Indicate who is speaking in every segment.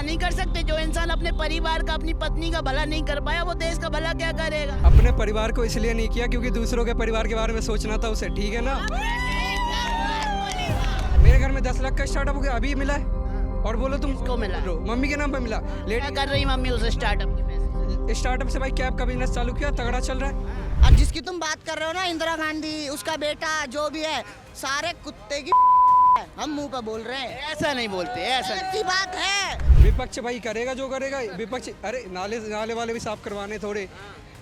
Speaker 1: भला नहीं कर सकते? जो इंसान अपने परिवार का, अपनी पत्नी का भला नहीं कर पाया, वो देश का भला क्या करेगा?
Speaker 2: अपने परिवार को इसलिए नहीं किया क्योंकि दूसरों के परिवार के बारे में सोचना था उसे, ठीक है ना। मेरे घर में 10 लाख का स्टार्टअप अभी मिला है और बोलो तुम
Speaker 1: किसको मिला?
Speaker 2: मम्मी के नाम पे मिला।
Speaker 1: क्या कर रही मम्मी उस स्टार्टअप के पैसे?
Speaker 2: स्टार्टअप से भाई कैब का बिजनेस चालू किया, तगड़ा चल रहा है।
Speaker 3: और जिसकी तुम बात कर रहे हो ना, इंदिरा गांधी, उसका बेटा जो भी है, सारे कुत्ते की हम मुंह पे बोल रहे हैं।
Speaker 1: ऐसा नहीं बोलते, ऐसा नहीं।
Speaker 3: ऐसी बात है।
Speaker 2: विपक्ष भाई करेगा जो करेगा। विपक्ष अरे नाले नाले वाले भी साफ करवाने थोड़े,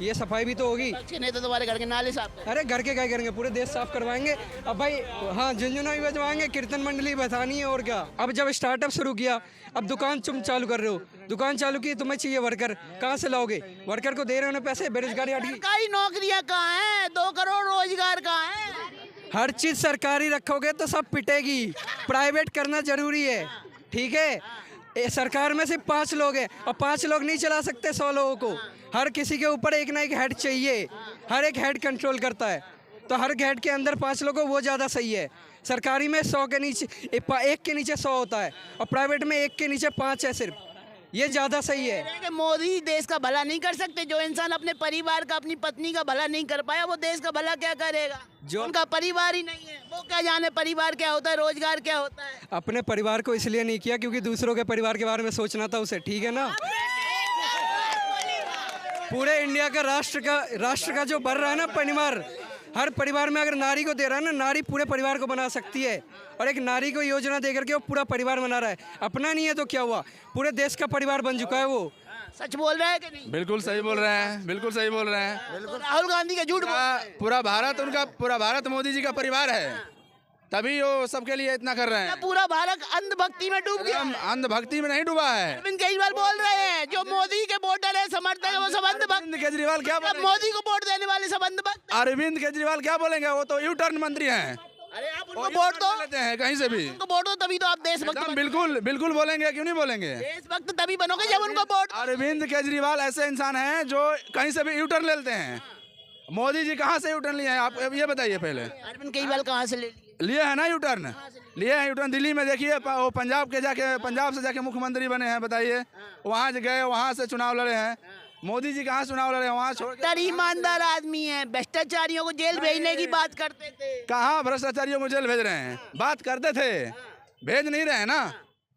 Speaker 2: ये सफाई भी तो होगी।
Speaker 1: नहीं तो तुम्हारे घर के नाले साफ कर।
Speaker 2: अरे घर के क्या करेंगे, पूरे देश साफ करवाएंगे। अब भाई हाँ, झुंझुना भी बजवाएंगे, कीर्तन मंडली बजानी है और क्या। अब जब स्टार्टअप शुरू किया, अब दुकान तुम चालू कर रहे हो, दुकान चालू की, तुम्हें चाहिए वर्कर, कहाँ से लाओगे? वर्कर को दे रहे हो पैसे, बेरोजगारी हट गई।
Speaker 1: सरकारी नौकरियां कहाँ हैं? 2 करोड़ रोजगार कहाँ है?
Speaker 2: हर चीज सरकारी रखोगे तो सब पिटेगी, प्राइवेट करना जरूरी है, ठीक है। सरकार में सिर्फ 5 लोग हैं और 5 लोग नहीं चला सकते 100 लोगों को। हर किसी के ऊपर एक ना एक हेड चाहिए, हर एक हेड कंट्रोल करता है, तो हर हेड के अंदर 5 लोगों वो ज़्यादा सही है। सरकारी में 100 के नीचे, एक के नीचे 100 होता है और प्राइवेट में 1 के नीचे 5 है सिर्फ, ये ज़्यादा सही है।
Speaker 1: कि मोदी देश का भला नहीं कर सकते? जो इंसान अपने परिवार का, अपनी पत्नी का भला नहीं कर पाया, वो देश का भला क्या करेगा?
Speaker 2: जो
Speaker 1: उनका परिवार ही नहीं है, वो क्या जाने परिवार क्या होता है, रोजगार क्या होता है?
Speaker 2: अपने परिवार को इसलिए नहीं किया क्योंकि दूसरों के परिवार के बारे में सोचना था उसे, ठीक है ना। पूरे इंडिया का राष्ट्र का जो बढ़ रहा है ना परिवार, हर परिवार में अगर नारी को दे रहा है ना, नारी पूरे परिवार को बना सकती है। और एक नारी को योजना दे करके वो पूरा परिवार बना रहा है। अपना नहीं है तो क्या हुआ, पूरे देश का परिवार बन चुका है वो।
Speaker 1: सच बोल रहा है कि नहीं?
Speaker 4: बिल्कुल सही बोल रहे हैं, बिल्कुल सही बोल रहे हैं।
Speaker 1: राहुल गांधी का झूठ बोल रहे हैं।
Speaker 4: पूरा भारत मोदी जी का परिवार है, तभी वो सबके लिए इतना कर रहे हैं।
Speaker 1: पूरा भारत अंधभक्ति में डूब गया।
Speaker 4: अंधभक्ति में नहीं डूबा है।
Speaker 1: अरविंद केजरीवाल बोल रहे हैं जो मोदी के वोटर है, समर्थक है, वो सब अंधभक्त।
Speaker 4: अरविंद केजरीवाल क्या बोलेंगे?
Speaker 1: मोदी को वोट देने वाले सब अंधभक्त।
Speaker 4: अरविंद केजरीवाल क्या बोलेंगे? वो तो यू टर्न मंत्री हैं।
Speaker 1: अरे आप
Speaker 4: वो
Speaker 1: उनको वोट दो,
Speaker 4: लेते हैं कहीं से भी।
Speaker 1: उनको वोट दो, तभी तो आप देशभक्त
Speaker 4: एकदम
Speaker 1: बनोगे।
Speaker 4: बिल्कुल बिल्कुल बोलेंगे, क्यों नहीं बोलेंगे?
Speaker 1: देशभक्त तभी बनोगे जब उनको वोट।
Speaker 4: अरविंद केजरीवाल ऐसे इंसान हैं जो कहीं से भी यू टर्न लेते हैं। मोदी जी कहाँ से यू टर्न लिए हैं, आप ये बताइए पहले।
Speaker 1: अरविंद केजरीवाल कहाँ से ले लिए?
Speaker 4: लिए है ना यू टर्न, लिए हैं यू टर्न। दिल्ली में देखिए, वो पंजाब से जाके मुख्यमंत्री बने हैं, बताइए। वहाँ गए, वहाँ से चुनाव लड़े हैं। मोदी जी कहाँ चुनाव लड़े, वहाँ छोड़ के।
Speaker 1: ईमानदार आदमी है, भ्रष्टाचारियों को जेल भेजने की बात करते थे।
Speaker 4: कहाँ भ्रष्टाचारियों को जेल भेज रहे हैं? बात करते थे, भेज नहीं रहे हैं ना,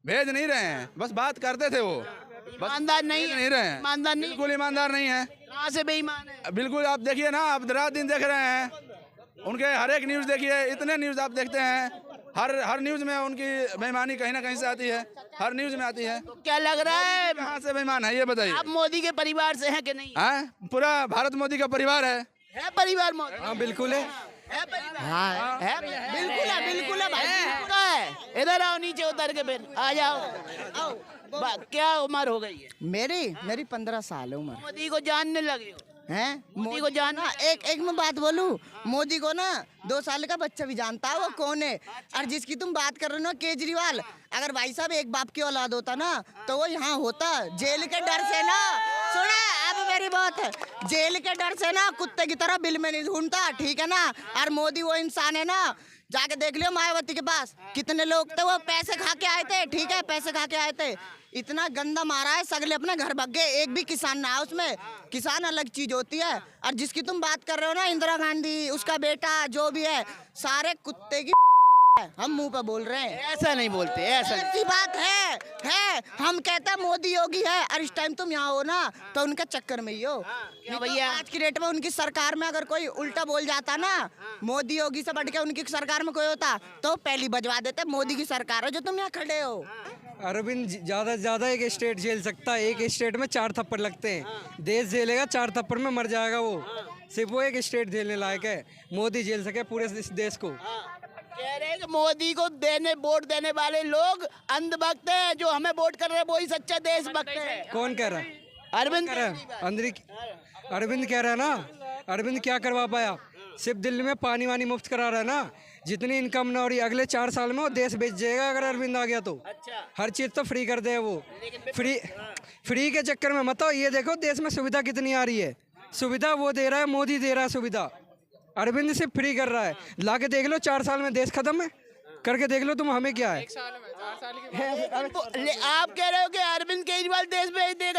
Speaker 4: भेज नहीं रहे हैं, बस बात करते थे वो।
Speaker 1: ईमानदार नहीं है,
Speaker 4: नहीं रहे हैं,
Speaker 1: ईमानदार नहीं।
Speaker 4: बिल्कुल ईमानदार नहीं है।
Speaker 1: कहाँ से बेईमान है?
Speaker 4: बिल्कुल, आप देखिए ना, आप रात दिन देख रहे हैं उनके हर एक न्यूज़, देखिए इतने न्यूज़ आप देखते हैं, हर न्यूज़ में उनकी बेईमानी कहीं ना कहीं से आती है, हर न्यूज़ में आती है।
Speaker 1: तो क्या लग रहा है,
Speaker 4: कहाँ से बेईमान है ये बताइए?
Speaker 1: आप मोदी के परिवार से हैं कि नहीं?
Speaker 4: हैं? पूरा भारत मोदी का परिवार है।
Speaker 1: परिवार मोदी?
Speaker 2: हाँ बिल्कुल है।
Speaker 1: हाँ है, बिल्कुल है, बिल्कुल है भाई, बिल्कुल है। इधर आओ, नीचे उतर के फिर आ जाओ। आओ। क्या उम्र हो गई है?
Speaker 3: मेरी 15 साल है उम्र।
Speaker 1: मोदी को जानने लगे हो?
Speaker 3: हैं?
Speaker 1: मोदी को जानना।
Speaker 3: एक मैं बात बोलूं, मोदी को ना 2 साल का बच्चा भी जानता है वो कौन है। और जिसकी तुम बात कर रहे हो ना, केजरीवाल, अगर भाई साहब एक बाप की औलाद होता ना तो वो यहाँ होता। जेल के डर से ना, सुना अब मेरी बात है, जेल के डर से ना कुत्ते की तरह बिल में नहीं ढूंढता, ठीक है ना। और मोदी वो इंसान है ना, जाके देख लियो मायावती के पास कितने लोग थे, वो पैसे खा के आए थे, ठीक है, पैसे खा के आए थे। इतना गंदा मारा है, सगले अपने घर भाग गए, एक भी किसान ना है उसमें। किसान अलग चीज होती है। और जिसकी तुम बात कर रहे हो ना, इंदिरा गांधी, उसका बेटा जो भी है, सारे कुत्ते की हम मुंह पे बोल रहे हैं।
Speaker 1: ऐसा नहीं बोलते, ऐसा नहीं।
Speaker 3: ऐसी बात है। हम कहते हैं मोदी योगी है, और इस टाइम तुम यहाँ हो ना तो उनके चक्कर में ही हो।
Speaker 1: क्या भैया,
Speaker 3: आज की डेट में उनकी सरकार में अगर कोई उल्टा बोल जाता ना, मोदी योगी से बढ़ के उनकी सरकार में कोई होता तो पहली बजवा देते, मोदी की सरकार है जो तुम यहाँ खड़े हो।
Speaker 2: अरविंद ज्यादा से ज्यादा एक स्टेट झेल सकता है, एक स्टेट में 4 थप्पड़ लगते हैं। देश झेलेगा 4 थप्पड़ में मर जाएगा वो, सिर्फ वो एक स्टेट झेलने लायक है। मोदी झेल सके पूरे इस देश को।
Speaker 1: कह रहे हैं कि मोदी को वोट देने वाले लोग अंधभक्त हैं, जो हमें वोट कर रहे हैं वही सच्चा देशभक्त है।
Speaker 2: कौन कह रहा है?
Speaker 1: अरविंद
Speaker 2: कह रहा है अरविंद कह रहा है ना। अरविंद क्या करवा पाया? सिर्फ दिल्ली में पानी वानी मुफ्त करा रहा है ना। जितनी इनकम ना हो रही, अगले 4 साल में वो देश बेच जाएगा अगर अरविंद आ गया तो।
Speaker 1: अच्छा।
Speaker 2: हर चीज़ तो फ्री कर दे वो। फ्री के चक्कर में मत आओ। ये देखो देश में सुविधा कितनी आ रही है। सुविधा वो दे रहा है, मोदी दे रहा है सुविधा। अरविंद सिर्फ फ्री कर रहा है। ला के देख लो 4 साल में देश खत्म है। करके देख लो तुम, हमें क्या है।
Speaker 1: आप कह रहे हो कि अरविंद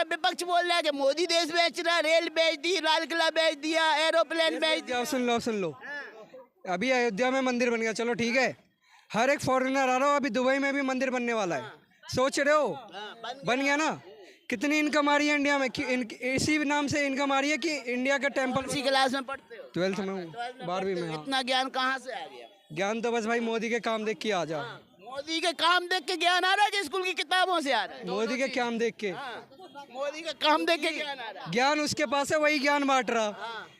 Speaker 1: विपक्ष बोल रहा है कि मोदी देश बेच रहा है, रेल बेच दी, लाल किला बेच दिया, एरोप्लेन बेच दिया।
Speaker 2: अब सुन लो अभी अयोध्या में मंदिर बन गया, चलो ठीक है, हर एक फॉरेनर आ रहा हो, अभी दुबई में भी मंदिर बनने वाला है, सोच रहे हो, बन गया ना। कितनी इनकम आ रही है इंडिया में, इसी नाम से इनकम आ रही है कि इंडिया का टेम्पल।
Speaker 1: इसी क्लास में पढ़ते हो?
Speaker 2: 12th में हूँ, 12वीं में। हाँ,
Speaker 1: इतना ज्ञान कहाँ से आ गया?
Speaker 2: ज्ञान तो बस भाई मोदी के काम देख के आ जा।
Speaker 1: मोदी के काम देख के ज्ञान आ रहा है कि स्कूल की किताबों से आ रहा है?
Speaker 2: मोदी के काम देख के,
Speaker 1: मोदी का काम देख के ज्ञान आ रहा है।
Speaker 2: ज्ञान उसके पास है, वही ज्ञान बांट रहा।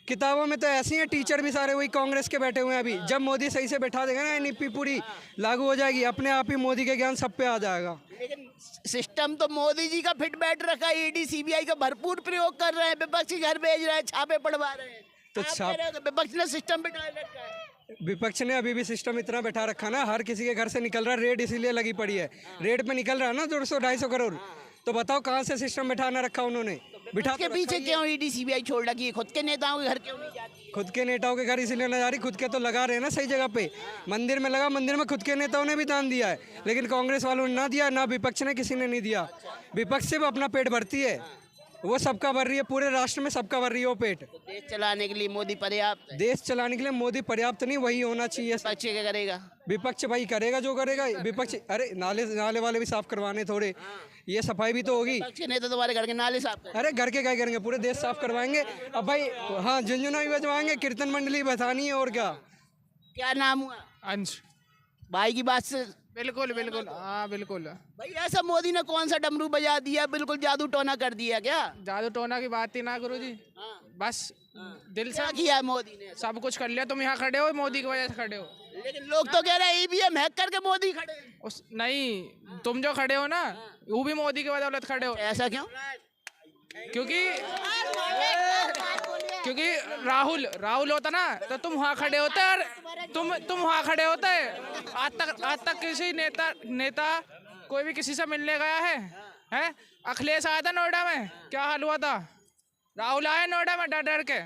Speaker 2: किताबों में तो ऐसी हैं, टीचर भी सारे वही कांग्रेस के बैठे हुए हैं। अभी जब मोदी सही से बैठा देगा ना, एनईपी पूरी लागू हो जाएगी, अपने आप ही मोदी के ज्ञान सब पे आ जाएगा।
Speaker 1: लेकिन सिस्टम तो मोदी जी का फिट बैठ रखा है, ईडी सीबीआई का भरपूर प्रयोग कर रहे हैं, विपक्ष के घर भेज रहे हैं, छापे पड़वा रहे हैं।
Speaker 2: तो
Speaker 1: आप कह रहे हो कि विपक्ष ने सिस्टम बिठा रखा है।
Speaker 2: विपक्ष ने अभी भी सिस्टम इतना बैठा रखा ना, हर किसी के घर से निकल रहा है, रेड इसीलिए लगी पड़ी है, रेड पे निकल रहा है ना 200-250 करोड़। तो बताओ कहाँ से सिस्टम बैठाना रखा उन्होंने, बिठा
Speaker 1: के पीछे क्यों ईडी सीबीआई छोड़ रखी है? खुद के नेताओं के घर क्यों नहीं जाती?
Speaker 2: खुद के नेताओं के घर इसीलिए न जा रही, खुद के तो लगा रहे हैं ना सही जगह पे, मंदिर में लगा, मंदिर में खुद के नेताओं ने भी दान दिया है, लेकिन कांग्रेस वालों ने ना दिया, ना विपक्ष ने, किसी ने नहीं दिया। विपक्ष सिर्फ अपना पेट भरती है, वो सबका भर रही है, पूरे राष्ट्र में सबका भर रही है वो पेट।
Speaker 1: तो देश चलाने के लिए मोदी पर्याप्त है?
Speaker 2: देश चलाने के लिए मोदी पर्याप्त नहीं, वही होना चाहिए।
Speaker 1: विपक्ष क्या करेगा?
Speaker 2: विपक्ष भाई करेगा जो करेगा, विपक्ष अरे नाले वाले भी साफ करवाने थोड़े, ये सफाई भी तो होगी।
Speaker 1: विपक्ष के नेता तुम्हारे घर के नाले साफ करें।
Speaker 2: अरे घर के क्या करेंगे, पूरे देश साफ करवाएंगे। अब भाई हाँ, झुंझुना भी बजवाएंगे, कीर्तन मंडली बसानी है, और क्या।
Speaker 1: क्या नाम हुआ?
Speaker 5: अंश।
Speaker 1: भाई की बात से
Speaker 5: बिल्कुल बिल्कुल, हाँ बिल्कुल।
Speaker 1: भाई ऐसा मोदी ने कौन सा डमरू बजा दिया, बिल्कुल जादू टोना कर दिया क्या?
Speaker 5: जादू टोना की बात ही ना करो जी, बस दिल से
Speaker 1: क्या किया मोदी ने?
Speaker 5: सब कुछ कर लिया। तुम यहाँ खड़े हो, मोदी की वजह से खड़े हो।
Speaker 1: लेकिन लोग तो कह रहे हैं ईवीएम हैक करके मोदी खड़े हैं।
Speaker 5: नहीं, तुम जो खड़े हो ना, वो भी मोदी की बदौलत खड़े हो।
Speaker 1: ऐसा क्यों?
Speaker 5: क्योंकि राहुल होता ना तो तुम वहाँ खड़े होते, और तुम वहाँ खड़े होते। आज तक किसी नेता कोई भी किसी से मिलने गया है? अखिलेश आया था नोएडा में, क्या हाल हुआ था? राहुल आया नोएडा में, डर डर के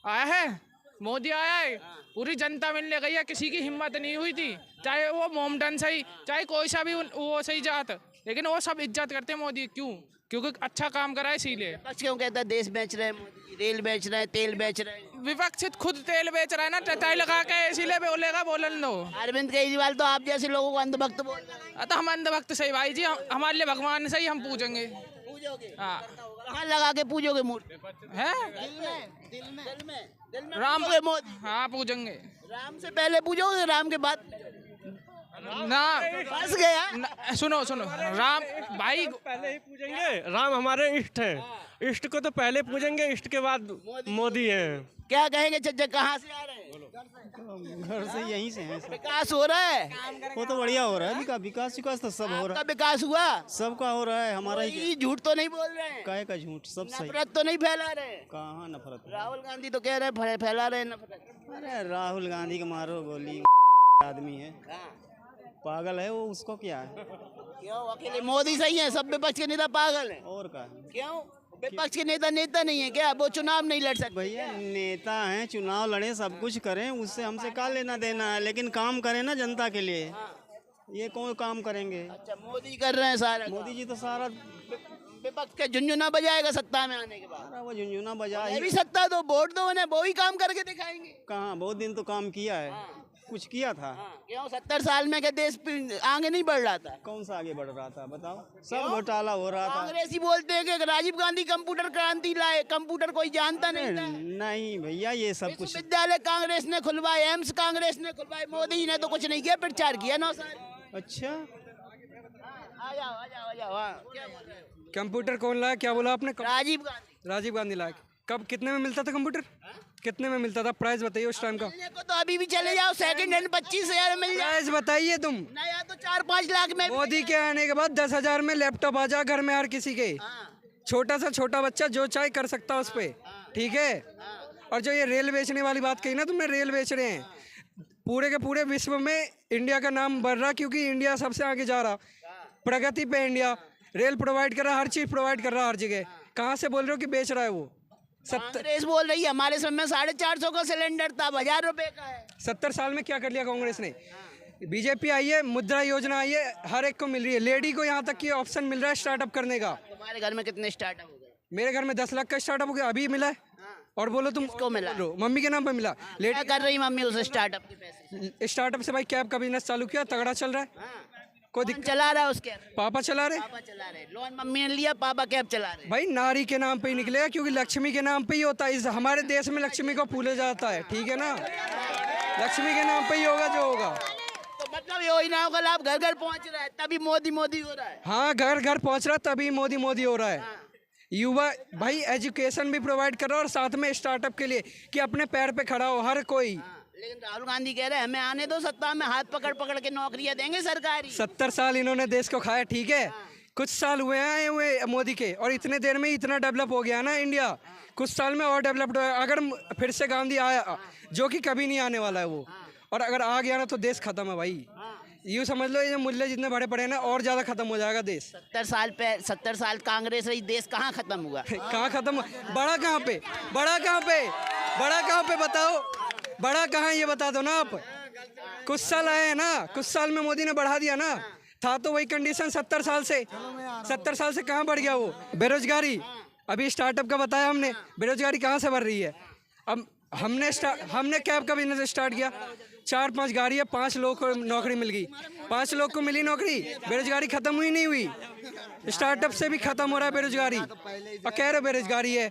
Speaker 5: आया है। मोदी आया है, पूरी जनता मिलने गई है, किसी की हिम्मत नहीं हुई थी, चाहे वो मोमडन सही, चाहे कोई सा भी वो सही जात, लेकिन वो सब इज्जत करते हैं मोदी। क्यों? क्योंकि अच्छा काम करा है, इसीलिए।
Speaker 1: विपक्ष क्यों कहता है देश बेच रहे हैं मोदी, रेल बेच रहे हैं, तेल बेच रहे हैं?
Speaker 5: विपक्ष खुद तेल बेच रहा है ना, टटाई लगा के, इसीलिए बोलेगा, बोलन दो।
Speaker 1: अरविंद केजरीवाल तो आप जैसे लोगों को अंधभक्त बोल रहे हैं।
Speaker 5: तो हम अंधभक्त सही भाई जी, हमारे लिए भगवान से ही हम पूजेंगे।
Speaker 1: पूजोगे?
Speaker 5: हाँ।
Speaker 1: कहाँ लगा के पूजोगे मूर्ति?
Speaker 5: है
Speaker 1: दिल में
Speaker 5: राम
Speaker 1: पूजोगे मोदी?
Speaker 5: हाँ पूजेंगे।
Speaker 1: राम से पहले पूजोगे, राम के बाद?
Speaker 5: ना
Speaker 1: फंस गया।
Speaker 5: सुनो राम भाई
Speaker 6: पहले ही पूजेंगे, राम हमारे इष्ट है, इष्ट को तो पहले पूजेंगे, इष्ट के बाद मोदी है।
Speaker 1: क्या कहेंगे चच्चा, कहाँ से आ रहे हैं?
Speaker 7: घर से, यहीं से हैं।
Speaker 1: विकास हो रहा है?
Speaker 7: वो तो बढ़िया हो रहा है, विकास तो सब हो रहा
Speaker 1: आपका विकास हुआ?
Speaker 7: सबका हो रहा है, हमारा ही
Speaker 1: ये झूठ तो नहीं बोल रहे हैं?
Speaker 7: काहे का झूठ, सब सही।
Speaker 1: नफरत तो नहीं फैला रहे?
Speaker 7: कहाँ नफरत?
Speaker 1: राहुल गांधी तो कह रहे हैं फैला रहे हैं नफरत।
Speaker 7: अरे राहुल गांधी के मारो गोली, आदमी है, पागल है वो, उसको क्या है?
Speaker 1: क्यों अकेले मोदी सही है, सब विपक्ष के नेता पागल हैं?
Speaker 7: और का?
Speaker 1: क्यों? विपक्ष के नेता नहीं है क्या? वो चुनाव नहीं लड़ सकते?
Speaker 7: भैया नेता हैं, चुनाव लड़े, सब कुछ करें, उससे हमसे क्या लेना देना है, लेकिन काम करें ना जनता के लिए। ये कौन काम करेंगे?
Speaker 1: अच्छा, मोदी कर रहे हैं सारा।
Speaker 7: मोदी जी तो सारा
Speaker 1: विपक्ष के झुंझुना बजाएगा सत्ता में आने के बाद।
Speaker 7: वो झुंझुना बजा
Speaker 1: ये
Speaker 7: ही।
Speaker 1: भी सत्ता दो, वोट दो उन्हें, वो ही काम करके दिखाएंगे।
Speaker 7: कहाँ, बहुत दिन तो काम किया है, कुछ किया था।
Speaker 1: क्यों 70 साल में क्या देश आगे नहीं बढ़ रहा था?
Speaker 7: कौन सा आगे बढ़ रहा था बताओ? सब घोटाला हो रहा था।
Speaker 1: कांग्रेस ही बोलते हैं कि राजीव गांधी कंप्यूटर क्रांति लाए, कंप्यूटर कोई जानता नहीं था।
Speaker 7: नहीं भैया, ये सब कुछ
Speaker 1: विश्वविद्यालय कांग्रेस ने खुलवाए, एम्स कांग्रेस ने खुलवाए, मोदी ने तो कुछ नहीं किया, प्रचार किया 9 साल।
Speaker 7: अच्छा,
Speaker 1: आ जाओ। हाँ, क्या बोल रहे हो?
Speaker 2: कंप्यूटर कौन लाया, क्या बोला आपने?
Speaker 1: राजीव गांधी
Speaker 2: लाया। कब, कितने में मिलता था कंप्यूटर? कितने में मिलता था? प्राइस बताइए उस टाइम का।
Speaker 1: मेरे को तो अभी भी चले जाओ, सेकंड हैंड 25,000 मिल जाए।
Speaker 2: प्राइस बताइए तुम।
Speaker 1: नया तो 4-5 लाख में।
Speaker 2: मोदी के आने के बाद 10,000 में लैपटॉप आ जा घर में हर किसी के। छोटा सा छोटा बच्चा जो चाहे कर सकता है उस पे, ठीक है। और जो ये रेल बेचने वाली बात कही ना तुमने, रेल बेच रहे हैं, पूरे के पूरे विश्व में इंडिया का नाम बढ़ रहा, क्योंकि इंडिया सबसे आगे जा रहा, प्रगति पे इंडिया। रेल प्रोवाइड कर रहा, हर चीज प्रोवाइड कर रहा हर जगह। कहाँ से बोल रहे हो कि बेच रहा है वो?
Speaker 1: कांग्रेस बोल रही है हमारे समय में 450 का सिलेंडर था, 1,000 रुपए का है।
Speaker 2: 70 साल में क्या कर लिया कांग्रेस ने? बीजेपी आई है, मुद्रा योजना आई है, हर एक को मिल रही है। लेडी को यहाँ तक कि ऑप्शन मिल रहा है स्टार्टअप करने का।
Speaker 1: तुम्हारे घर में कितने स्टार्टअप हो गए?
Speaker 2: मेरे घर में 10 लाख का स्टार्टअप हो गया, अभी मिला है। और बोलो तुम
Speaker 1: किसको मिला?
Speaker 2: मम्मी के नाम पे मिला।
Speaker 1: क्या कर रही मम्मी उस स्टार्टअप के पैसे?
Speaker 2: स्टार्टअप से भाई कैब का बिजनेस चालू किया, तगड़ा चल रहा है, कोई
Speaker 1: कौन
Speaker 2: दिक्कत।
Speaker 1: चला रहा है उसके?
Speaker 2: पापा चला रहे।
Speaker 1: पापा चला रहे, लोन मम्मी ने लिया, पापा कैब चला रहे।
Speaker 2: भाई नारी के नाम पे ही निकलेगा, क्योंकि लक्ष्मी के नाम पे ही होता है। इस हमारे देश में लक्ष्मी को भूला जाता है, ठीक है ना। लक्ष्मी के नाम पे ही होगा जो होगा।
Speaker 1: तो मतलब योजनाओं का लाभ घर घर पहुंच रहा है, तभी मोदी मोदी हो रहा है।
Speaker 2: हाँ, घर घर पहुंच रहा है, तभी मोदी मोदी हो रहा है। युवा भाई एजुकेशन भी प्रोवाइड कर रहा है, और साथ में स्टार्टअप के लिए कि अपने पैर पे खड़ा हो हर कोई।
Speaker 1: लेकिन राहुल गांधी कह रहे हैं हमें आने दो सत्ता में, हाथ पकड़ पकड़ के नौकरियां देंगे सरकारी।
Speaker 2: 70 साल इन्होंने देश को खाया, ठीक है। कुछ साल हुए हैं आए हुए मोदी के, और इतने देर में ही इतना डेवलप हो गया ना इंडिया। कुछ साल में और डेवलप्ड हो, अगर फिर से गांधी आया, जो कि कभी नहीं आने वाला है वो, और अगर आ गया ना तो देश खत्म है भाई। यूँ समझ लो, ये मूल्य जितने बड़े पड़े ना, और ज़्यादा खत्म हो जाएगा देश।
Speaker 1: 70 साल कांग्रेस रही, देश कहाँ खत्म हुआ?
Speaker 2: कहाँ खत्म? बड़ा कहाँ पे, बड़ा कहाँ पे, बड़ा कहाँ पे बताओ, बड़ा कहाँ ये बता दो ना आप। कुछ साल आए हैं ना, कुछ साल में मोदी ने बढ़ा दिया ना। था तो वही कंडीशन 70 साल से। 70 साल से कहाँ बढ़ गया वो? बेरोजगारी, अभी स्टार्टअप का बताया हमने, बेरोजगारी कहाँ से बढ़ रही है? अब हमने कैब का बिजनेस स्टार्ट किया, 4-5 गाड़ी है, 5 लोगों को नौकरी मिल गई, 5 लोग को मिली नौकरी, बेरोजगारी खत्म हुई नहीं हुई। स्टार्टअप से भी खत्म हो रहा है बेरोजगारी, और कह रहे बेरोजगारी है।